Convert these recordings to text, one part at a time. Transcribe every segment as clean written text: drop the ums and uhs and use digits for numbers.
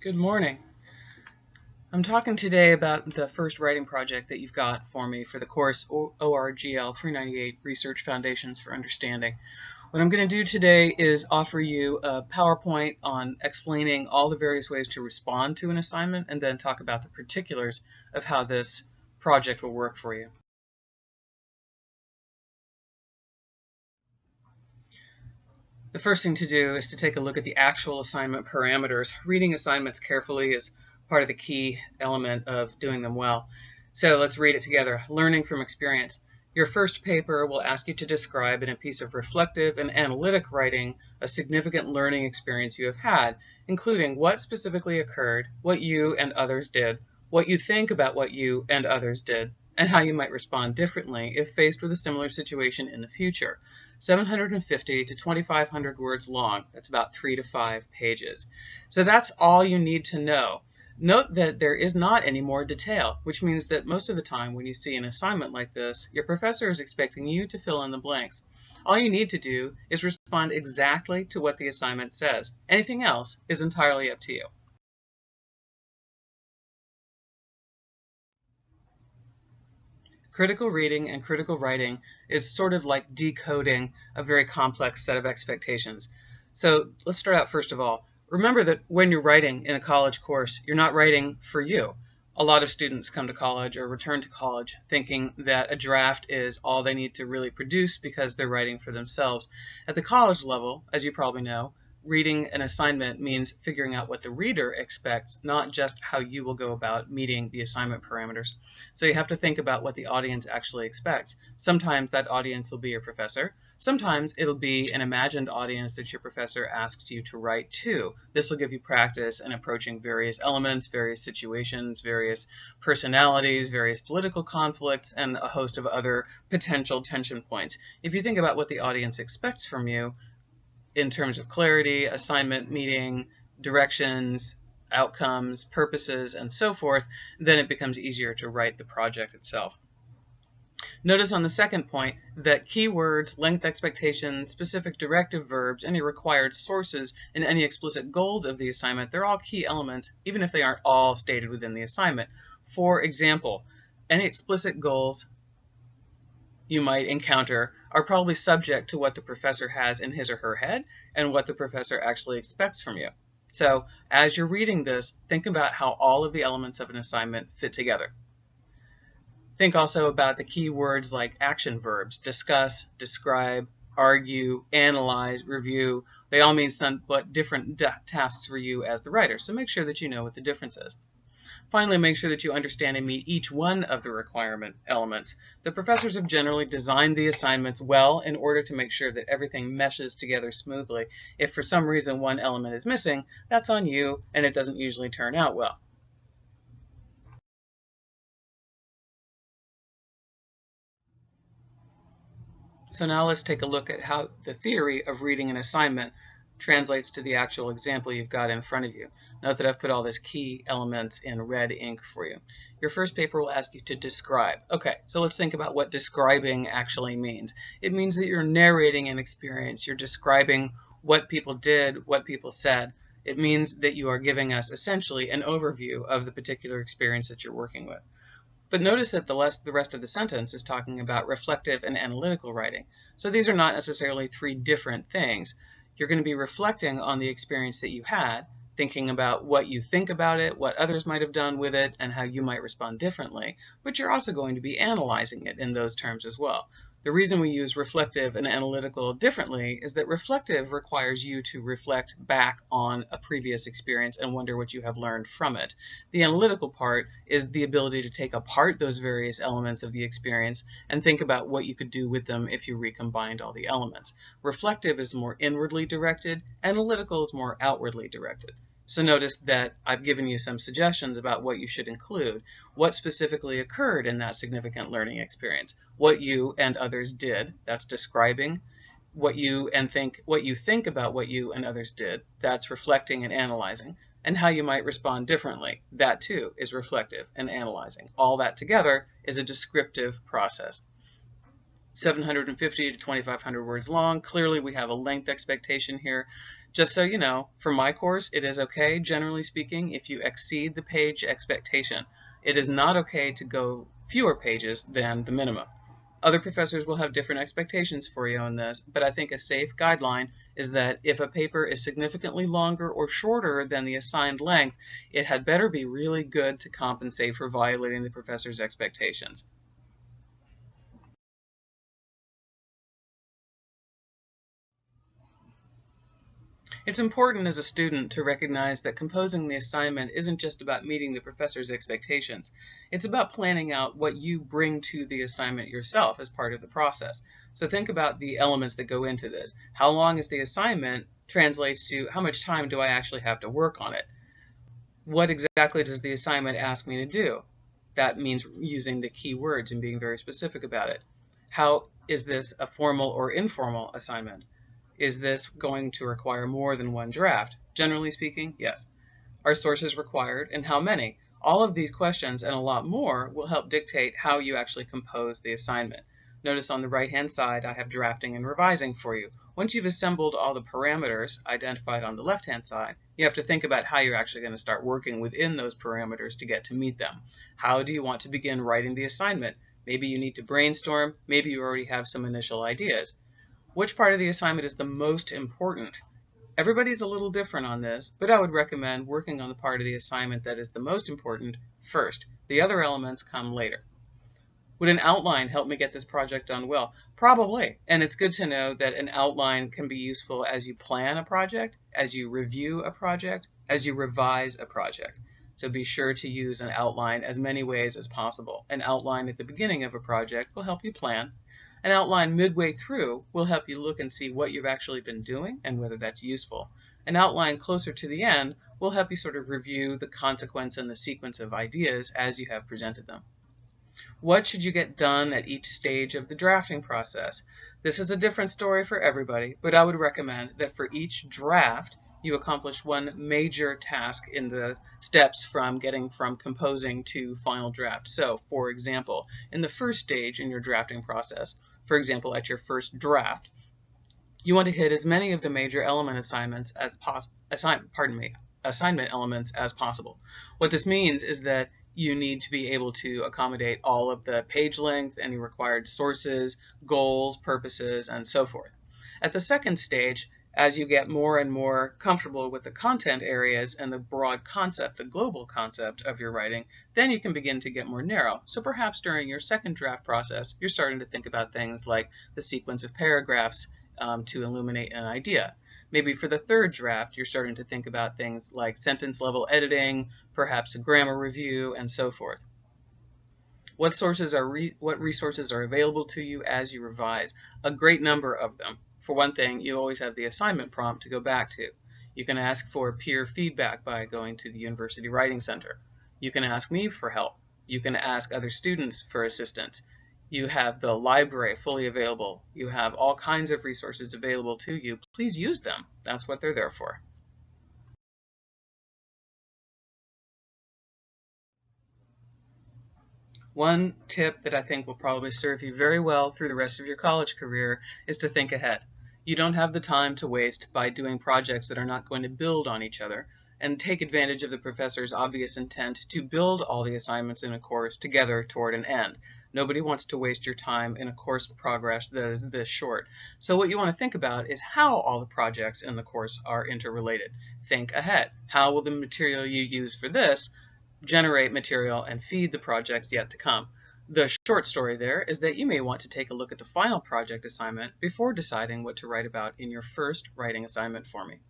Good morning. I'm talking today about the first writing project that you've got for me for the course ORGL 398 Research Foundations for Understanding. What I'm going to do today is offer you a PowerPoint on explaining all the various ways to respond to an assignment and then talk about the particulars of how this project will work for you. The first thing to do is to take a look at the actual assignment parameters. Reading assignments carefully is part of the key element of doing them well. So let's read it together. Learning from experience. Your first paper will ask you to describe in a piece of reflective and analytic writing a significant learning experience you have had, including what specifically occurred, what you and others did, what you think about what you and others did, and how you might respond differently if faced with a similar situation in the future. 750 to 2,500 words long. That's about 3 to 5 pages. So that's all you need to know. Note that there is not any more detail, which means that most of the time when you see an assignment like this, your professor is expecting you to fill in the blanks. All you need to do is respond exactly to what the assignment says. Anything else is entirely up to you. Critical reading and critical writing is sort of like decoding a very complex set of expectations. So let's start out first of all. Remember that when you're writing in a college course, you're not writing for you. A lot of students come to college or return to college thinking that a draft is all they need to really produce because they're writing for themselves. At the college level, as you probably know, reading an assignment means figuring out what the reader expects, not just how you will go about meeting the assignment parameters. So you have to think about what the audience actually expects. Sometimes that audience will be your professor. Sometimes it'll be an imagined audience that your professor asks you to write to. This will give you practice in approaching various elements, various situations, various personalities, various political conflicts, and a host of other potential tension points. If you think about what the audience expects from you, in terms of clarity, assignment meeting, directions, outcomes, purposes, and so forth, then it becomes easier to write the project itself. Notice on the second point that keywords, length expectations, specific directive verbs, any required sources, and any explicit goals of the assignment, they're all key elements, even if they aren't all stated within the assignment. For example, any explicit goals you might encounter are probably subject to what the professor has in his or her head and what the professor actually expects from you. So as you're reading this, think about how all of the elements of an assignment fit together. Think also about the key words like action verbs: discuss, describe, argue, analyze, review. They all mean somewhat different tasks for you as the writer, so make sure that you know what the difference is. Finally, make sure that you understand and meet each one of the requirement elements. The professors have generally designed the assignments well in order to make sure that everything meshes together smoothly. If for some reason one element is missing, that's on you, and it doesn't usually turn out well. So now let's take a look at how the theory of reading an assignment translates to the actual example you've got in front of you. Note that I've put all these key elements in red ink for you. Your first paper will ask you to describe. Okay, so let's think about what describing actually means. It means that you're narrating an experience. You're describing what people did, what people said. It means that you are giving us essentially an overview of the particular experience that you're working with. But notice that the rest of the sentence is talking about reflective and analytical writing. So these are not necessarily three different things. You're going to be reflecting on the experience that you had, thinking about what you think about it, what others might have done with it, and how you might respond differently. But you're also going to be analyzing it in those terms as well. The reason we use reflective and analytical differently is that reflective requires you to reflect back on a previous experience and wonder what you have learned from it. The analytical part is the ability to take apart those various elements of the experience and think about what you could do with them if you recombined all the elements. Reflective is more inwardly directed, analytical is more outwardly directed. So notice that I've given you some suggestions about what you should include, what specifically occurred in that significant learning experience, what you and others did, that's describing, what you think about what you and others did, that's reflecting and analyzing, and how you might respond differently, that too is reflective and analyzing. All that together is a descriptive process. 750 to 2,500 words long. Clearly we have a length expectation here. Just so you know, for my course, it is okay, generally speaking, if you exceed the page expectation. It is not okay to go fewer pages than the minimum. Other professors will have different expectations for you on this, but I think a safe guideline is that if a paper is significantly longer or shorter than the assigned length, it had better be really good to compensate for violating the professor's expectations. It's important as a student to recognize that composing the assignment isn't just about meeting the professor's expectations. It's about planning out what you bring to the assignment yourself as part of the process. So think about the elements that go into this. How long is the assignment translates to how much time do I actually have to work on it? What exactly does the assignment ask me to do? That means using the key words and being very specific about it. How is this a formal or informal assignment? Is this going to require more than one draft? Generally speaking, yes. Are sources required, and how many? All of these questions and a lot more will help dictate how you actually compose the assignment. Notice on the right-hand side I have drafting and revising for you. Once you've assembled all the parameters identified on the left-hand side, you have to think about how you're actually going to start working within those parameters to get to meet them. How do you want to begin writing the assignment? Maybe you need to brainstorm, maybe you already have some initial ideas. Which part of the assignment is the most important? Everybody's a little different on this, but I would recommend working on the part of the assignment that is the most important first. The other elements come later. Would an outline help me get this project done well? Probably, and it's good to know that an outline can be useful as you plan a project, as you review a project, as you revise a project. So be sure to use an outline as many ways as possible. An outline at the beginning of a project will help you plan. An outline midway through will help you look and see what you've actually been doing and whether that's useful. An outline closer to the end will help you sort of review the consequence and the sequence of ideas as you have presented them. What should you get done at each stage of the drafting process? This is a different story for everybody, but I would recommend that for each draft, you accomplish one major task in the steps from getting from composing to final draft. So, for example, in the first stage in your drafting process, for example, at your first draft, you want to hit as many of the major element assignments as assignment elements as possible. What this means is that you need to be able to accommodate all of the page length, any required sources, goals, purposes, and so forth. At the second stage, as you get more and more comfortable with the content areas and the broad concept, the global concept of your writing, then you can begin to get more narrow. So perhaps during your second draft process, you're starting to think about things like the sequence of paragraphs to illuminate an idea. Maybe for the third draft, you're starting to think about things like sentence level editing, perhaps a grammar review, and so forth. What resources are available to you as you revise? A great number of them. For one thing, you always have the assignment prompt to go back to. You can ask for peer feedback by going to the University Writing Center. You can ask me for help. You can ask other students for assistance. You have the library fully available. You have all kinds of resources available to you. Please use them. That's what they're there for. One tip that I think will probably serve you very well through the rest of your college career is to think ahead. You don't have the time to waste by doing projects that are not going to build on each other, and take advantage of the professor's obvious intent to build all the assignments in a course together toward an end. Nobody wants to waste your time in a course progress that is this short. So what you want to think about is how all the projects in the course are interrelated. Think ahead. How will the material you use for this generate material and feed the projects yet to come? The short story there is that you may want to take a look at the final project assignment before deciding what to write about in your first writing assignment for me.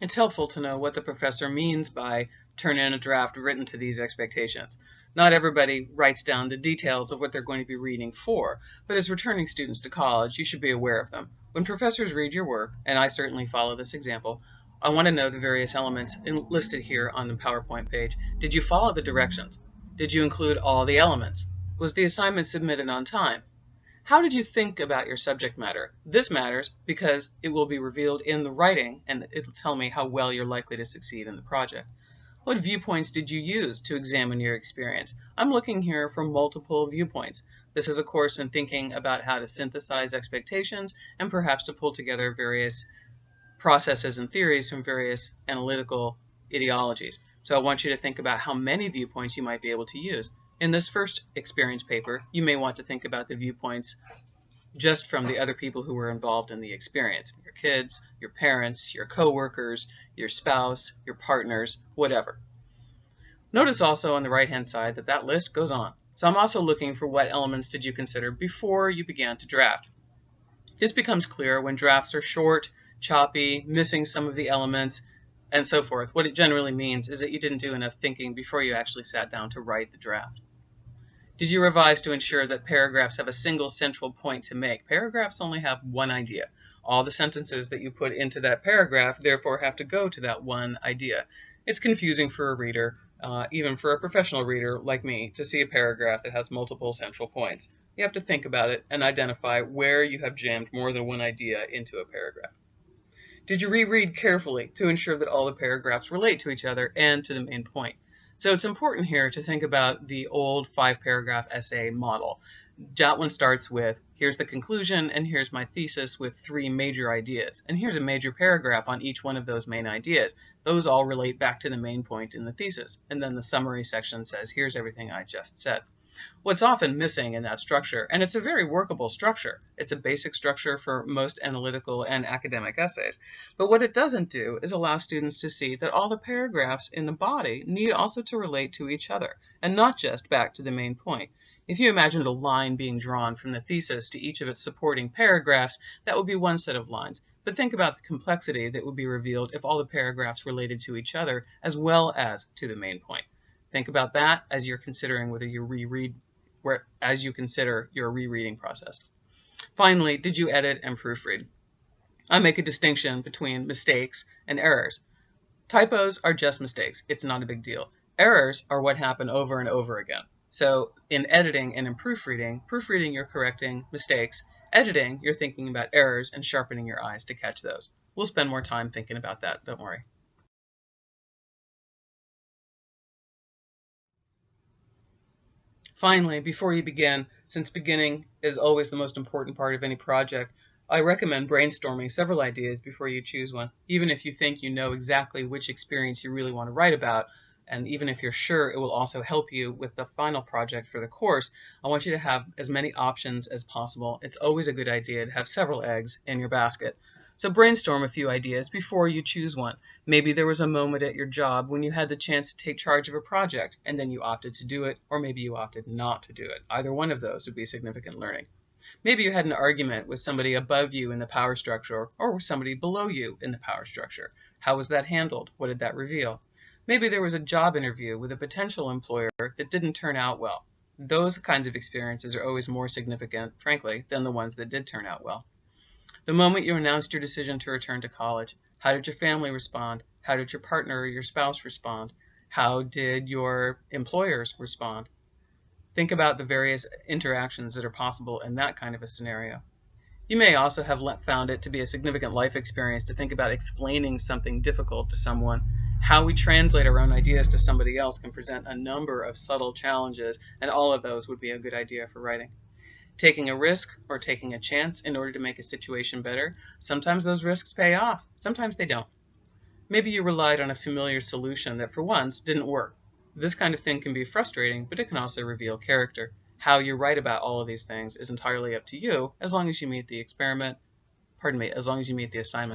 It's helpful to know what the professor means by turn in a draft written to these expectations. Not everybody writes down the details of what they're going to be reading for, but as returning students to college, you should be aware of them. When professors read your work, and I certainly follow this example, I want to know the various elements listed here on the PowerPoint page. Did you follow the directions? Did you include all the elements? Was the assignment submitted on time? How did you think about your subject matter? This matters because it will be revealed in the writing and it'll tell me how well you're likely to succeed in the project. What viewpoints did you use to examine your experience? I'm looking here for multiple viewpoints. This is a course in thinking about how to synthesize expectations and perhaps to pull together various processes and theories from various analytical ideologies. So I want you to think about how many viewpoints you might be able to use. In this first experience paper, you may want to think about the viewpoints just from the other people who were involved in the experience. Your kids, your parents, your coworkers, your spouse, your partners, whatever. Notice also on the right-hand side that that list goes on. So I'm also looking for what elements did you consider before you began to draft. This becomes clear when drafts are short, choppy, missing some of the elements, and so forth. What it generally means is that you didn't do enough thinking before you actually sat down to write the draft. Did you revise to ensure that paragraphs have a single central point to make? Paragraphs only have one idea. All the sentences that you put into that paragraph therefore have to go to that one idea. It's confusing for a reader, even for a professional reader like me, to see a paragraph that has multiple central points. You have to think about it and identify where you have jammed more than one idea into a paragraph. Did you reread carefully to ensure that all the paragraphs relate to each other and to the main point? So it's important here to think about the old 5-paragraph essay model. That one starts with, here's the conclusion, and here's my thesis with 3 major ideas. And here's a major paragraph on each one of those main ideas. Those all relate back to the main point in the thesis. And then the summary section says, here's everything I just said. What's often missing in that structure, and it's a very workable structure, it's a basic structure for most analytical and academic essays, but what it doesn't do is allow students to see that all the paragraphs in the body need also to relate to each other, and not just back to the main point. If you imagined a line being drawn from the thesis to each of its supporting paragraphs, that would be one set of lines. But think about the complexity that would be revealed if all the paragraphs related to each other as well as to the main point. Think about that as you're considering whether you as you consider your rereading process. Finally, did you edit and proofread? I make a distinction between mistakes and errors. Typos are just mistakes. It's not a big deal. Errors are what happen over and over again. So in editing and in proofreading, you're correcting mistakes. Editing, you're thinking about errors and sharpening your eyes to catch those. We'll spend more time thinking about that, don't worry. Finally, before you begin, since beginning is always the most important part of any project, I recommend brainstorming several ideas before you choose one. Even if you think you know exactly which experience you really want to write about, and even if you're sure it will also help you with the final project for the course, I want you to have as many options as possible. It's always a good idea to have several eggs in your basket. So brainstorm a few ideas before you choose one. Maybe there was a moment at your job when you had the chance to take charge of a project and then you opted to do it, or maybe you opted not to do it. Either one of those would be significant learning. Maybe you had an argument with somebody above you in the power structure or with somebody below you in the power structure. How was that handled? What did that reveal? Maybe there was a job interview with a potential employer that didn't turn out well. Those kinds of experiences are always more significant, frankly, than the ones that did turn out well. The moment you announced your decision to return to college, how did your family respond? How did your partner or your spouse respond? How did your employers respond? Think about the various interactions that are possible in that kind of a scenario. You may also have found it to be a significant life experience to think about explaining something difficult to someone. How we translate our own ideas to somebody else can present a number of subtle challenges, and all of those would be a good idea for writing. Taking a risk or taking a chance in order to make a situation better, sometimes those risks pay off, sometimes they don't. Maybe you relied on a familiar solution that for once didn't work. This kind of thing can be frustrating, but it can also reveal character. How you write about all of these things is entirely up to you, as long as you meet the assignment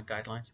guidelines.